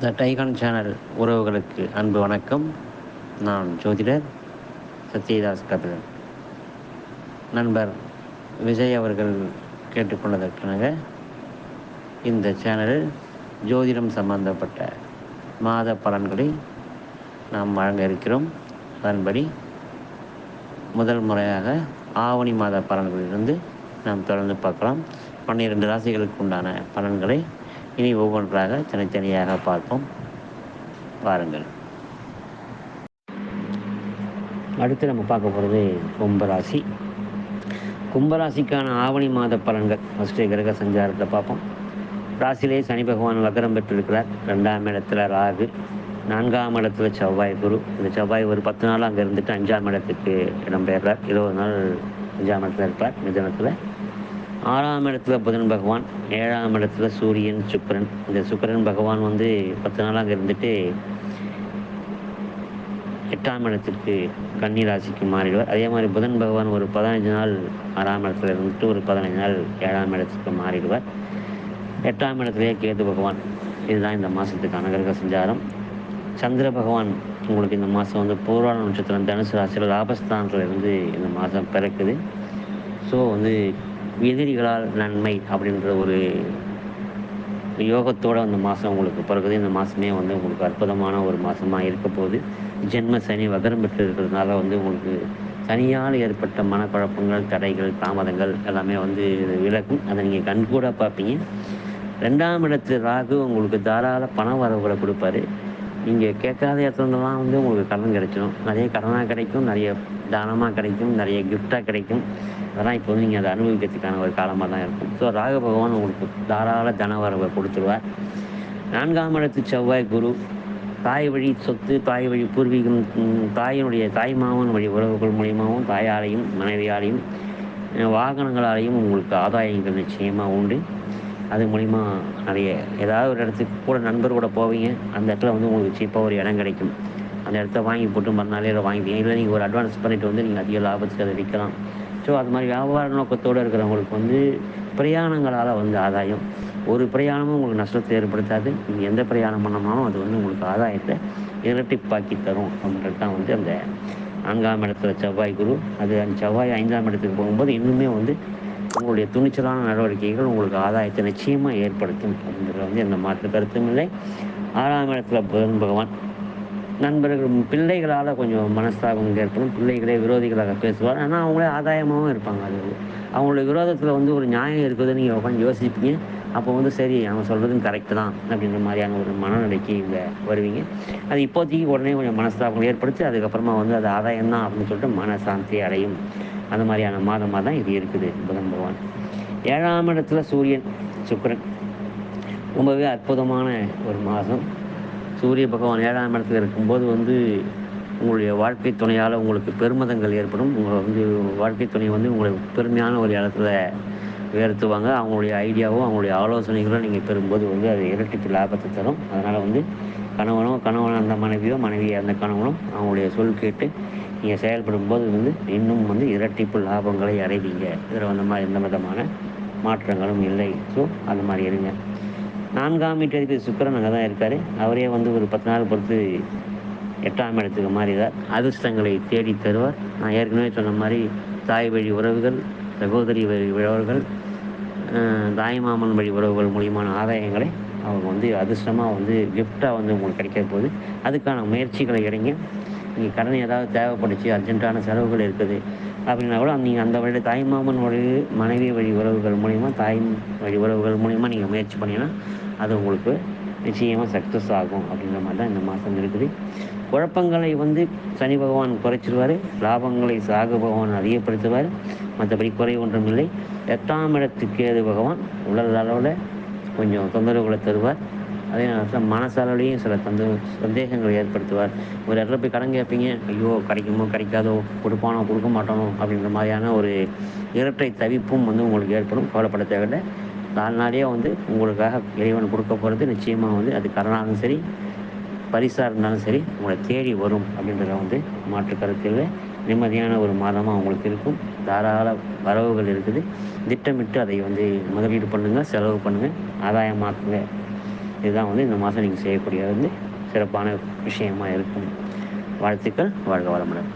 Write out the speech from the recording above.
த TiEcon channel உறவுகளுக்கு அன்பு வணக்கம். நான் ஜோதிடர் சத்யதாஸ் கபிலன். நண்பர் விஜய் அவர்கள் கேட்டுக்கொண்டதற்காக இந்த சேனலில் ஜோதிடம் சம்பந்தப்பட்ட மாத பலன்களை நாம் வழங்க இருக்கிறோம். அதன்படி முதல் முறையாக ஆவணி மாத பலன்களிலிருந்து நாம் தொடர்ந்து பார்க்கலாம். 12 ராசிகளுக்கு உண்டான பலன்களை இனி ஒவ்வொன்றாக தனித்தனியாக பார்ப்போம். வாருங்கள். அடுத்து நம்ம பார்க்க போகிறது கும்பராசி. கும்பராசிக்கான ஆவணி மாத பலன்கள் ஃபஸ்ட்டு கிரக சஞ்சாரத்தை பார்ப்போம். ராசியிலே சனி பகவான் வக்ரம் பெற்றிருக்கிறார். 2ஆம் இடத்துல ராகு, 4ஆம் இடத்துல செவ்வாய், குரு. இந்த செவ்வாய் ஒரு 10 நாள் அங்கே இருந்துட்டு 5ஆம் இடத்துக்கு இடம்பெயர்றார். 20 நாள் 5ஆம் இடத்துல இருப்பார் மிதனத்தில். 6ஆம் இடத்துல புதன் பகவான், 7ஆம் இடத்துல சூரியன், சுக்கிரன். இந்த சுக்கிரன் பகவான் 10 நாள் அங்கே இருந்துட்டு 8ஆம் இடத்திற்கு கன்னி ராசிக்கு மாறிடுவார். அதே மாதிரி புதன் பகவான் ஒரு 15 நாள் 6ஆம் இடத்துல இருந்துட்டு ஒரு 15 நாள் 7ஆம் இடத்துக்கு மாறிடுவார். 8ஆம் இடத்துலேயே கேது பகவான். இதுதான் இந்த மாதத்துக்கான கிரக சஞ்சாரம். சந்திர பகவான் உங்களுக்கு இந்த மாதம் பூர்வாட நட்சத்திரம் தனுசு ராசியில் லாபஸ்தானத்தில் இருந்து இந்த மாதம் பிறக்குது. ஸோ எதிரிகளால் நன்மை அப்படின்ற ஒரு யோகத்தோடு அந்த மாதம் உங்களுக்கு பிறகுது. இந்த மாதமே உங்களுக்கு அற்புதமான ஒரு மாதமாக இருக்க போகுது. ஜென்ம சனி வக்ரம் பெற்று இருக்கிறதுனால உங்களுக்கு சனியால் ஏற்பட்ட மனக்குழப்பங்கள், தடைகள், தாமதங்கள் எல்லாமே விலகும். அதை நீங்கள் கண்கூட பார்ப்பீங்க. 2ஆம் இடத்துல ராகு உங்களுக்கு தாராள பண வரவுகளை கொடுப்பாரு. நீங்கள் கேட்காத இடத்துலலாம் உங்களுக்கு கடன் கிடைச்சிடும். நிறைய கடனாக கிடைக்கும், நிறைய தானமாக கிடைக்கும், நிறைய கிஃப்டாக கிடைக்கும். அதெல்லாம் இப்போ நீங்கள் அதை அனுபவிக்கிறதுக்கான ஒரு காலமாக தான் இருக்கும். ஸோ ராகு பகவான் உங்களுக்கு தாராள தன வரவை கொடுத்துருவார். 4ஆம் இடத்து செவ்வாய், குரு. தாய் வழி சொத்து, தாய் வழி பூர்வீகம், தாய்மாமன் வழி உறவுகள் மூலியமாகவும், தாயாலையும் மனைவியாலையும் வாகனங்களாலையும் உங்களுக்கு ஆதாயங்கள் நிச்சயமாக உண்டு. அது மூலிமா நிறைய ஏதாவது ஒரு இடத்துக்கு கூட நண்பர் கூட போவீங்க. அந்த இடத்துல உங்களுக்கு சீப்பாக ஒரு இடம் கிடைக்கும். அந்த இடத்த வாங்கி போட்டு மறுநாளே வாங்கிப்பீங்க. இல்லை நீங்கள் ஒரு அட்வான்ஸ் பண்ணிவிட்டு நீங்கள் அதிக லாபத்துக்கு அதை விற்கலாம். ஸோ அது மாதிரி வியாபார நோக்கத்தோடு இருக்கிறவங்களுக்கு பிரயாணங்களால் ஆதாயம். ஒரு பிரயாணமும் உங்களுக்கு நஷ்டத்தை ஏற்படுத்தாது. நீங்கள் எந்த பிரயாணம் பண்ணோம்னாலும் அது உங்களுக்கு ஆதாயத்தை இரட்டிப்பாக்கி தரும் அப்படின்றது தான் அந்த 4ஆம் இடத்துல செவ்வாய், குரு. அது அந்த செவ்வாய் 5ஆம் இடத்துக்கு போகும்போது இன்னுமே உங்களுடைய துணிச்சலான நடவடிக்கைகள் உங்களுக்கு ஆதாயத்தை நிச்சயமாக ஏற்படுத்தும் அப்படிங்கிறது எந்த மாற்று கருத்தும் இல்லை. 6ஆம் இடத்துல புதன் பகவான். நண்பர்கள் பிள்ளைகளால் கொஞ்சம் மனஸ்தாபம் ஏற்படும். பிள்ளைகளே விரோதிகளாக பேசுவார். ஆனால் அவங்களே ஆதாயமாகவும் இருப்பாங்க. அது அவங்களுடைய விரோதத்தில் ஒரு நியாயம் இருக்குதுன்னு நீங்கள் உட்காந்து யோசிப்பீங்க. அப்போ சரி அவன் சொல்கிறதும் கரெக்டு தான் அப்படின்ற மாதிரியான ஒரு மனநிலைக்கு இங்கே வருவீங்க. அது இப்போதைக்கு உடனே கொஞ்சம் மனஸ்தாபம் ஏற்படுத்தி அதுக்கப்புறமா அது ஆதாயம் தான் அப்படின்னு சொல்லிட்டு மனசாந்தி அடையும். அந்த மாதிரியான மாதமாக தான் இது இருக்குது புதன் பகவான். 7ஆம் இடத்துல சூரியன், சுக்கிரன். ரொம்பவே அற்புதமான ஒரு மாதம். சூரிய பகவான் 7ஆம் இடத்துல இருக்கும்போது உங்களுடைய வாழ்க்கை துணையால் உங்களுக்கு பெருமிதங்கள் ஏற்படும். உங்களை வாழ்க்கை துணை உங்களுக்கு பெருமையான ஒரு இடத்துல உயர்த்துவாங்க. அவங்களுடைய ஐடியாவோ அவங்களுடைய ஆலோசனைகளோ நீங்கள் பெறும்போது அது இரட்டிப்பு லாபத்தை தரும். அதனால் கணவனோ அந்த மனைவியோ அந்த கணவனோ அவங்களுடைய சொல் கேட்டு நீங்கள் செயல்படும் போது இன்னும் இரட்டிப்பு லாபங்களை அடைவீங்க. இதில் மாதிரி எந்த விதமான மாற்றங்களும் இல்லை. ஸோ அது மாதிரி இருங்க. 4ஆம் வீட்டு சுக்கிரன் அங்கே தான் இருக்கார். அவரே ஒரு 10 நாள் பொறுத்து 8ஆம் இடத்துக்கு மாறிதார். அதிர்ஷ்டங்களை தேடி தருவார். நான் ஏற்கனவே சொன்ன மாதிரி தாய் வழி உறவுகள், சகோதரி வழி உறவுகள், தாய்மாமன் வழி உறவுகள் மூலியமான ஆதாயங்களை அவங்க அதிர்ஷ்டமாக கிஃப்டாக உங்களுக்கு கிடைக்க போகுது. அதுக்கான முயற்சிகளை இறங்கி நீங்கள் கடன் ஏதாவது தேவைப்பட்டுச்சு, அர்ஜென்ட்டான செலவுகள் இருக்குது அப்படின்னா கூட நீங்கள் அந்த வழி தாய்மாமன் வழி, மனைவி வழி உறவுகள் மூலிமா, தாய் வழி உறவுகள் மூலிமா நீங்கள் முயற்சி பண்ணிங்கன்னா அது உங்களுக்கு நிச்சயமாக சக்ஸஸ் ஆகும் அப்படின்ற மாதிரி தான் இந்த மாதம் இருக்குது. குழப்பங்களை சனி பகவான் குறைச்சிடுவார். லாபங்களை சாகு பகவான் அதிகப்படுத்துவார். மற்றபடி குறை ஒன்றும் இல்லை. 8ஆம் இடத்துக்கு கேது பகவான் உடல் அளவில் கொஞ்சம் தொந்தரவுகளை தருவார். அதே நேரத்தில் மனசளவுலேயும் சில சந்தேகங்களை ஏற்படுத்துவார். ஒரு இடத்துல போய் கடன் கேட்பீங்க, ஐயோ கிடைக்குமோ கிடைக்காதோ, கொடுப்பானோ கொடுக்க மாட்டானோ அப்படின்ற மாதிரியான ஒரு இரட்டை தவிப்பும் உங்களுக்கு ஏற்படும். கவலைப்பட தேவையில்லை. நாளே உங்களுக்காக இறைவன் கொடுக்க போகிறது நிச்சயமாக அது கடனாலும் சரி, பரிசாக இருந்தாலும் சரி உங்களை தேடி வரும் அப்படின்றத மாற்று கருத்தில் நிம்மதியான ஒரு மாதமாக உங்களுக்கு இருக்கும். தாராள வரவுகள் இருக்குது. திட்டமிட்டு அதை முதலீடு பண்ணுங்கள், செலவு பண்ணுங்கள், ஆதாயமாக்குங்க. இதுதான் வந்து இந்த மாதம் நீங்கள் செய்யக்கூடிய வந்து சிறப்பான விஷயமா இருக்கும். வாழ்த்துக்கள். வாழ்க வளமுடன்.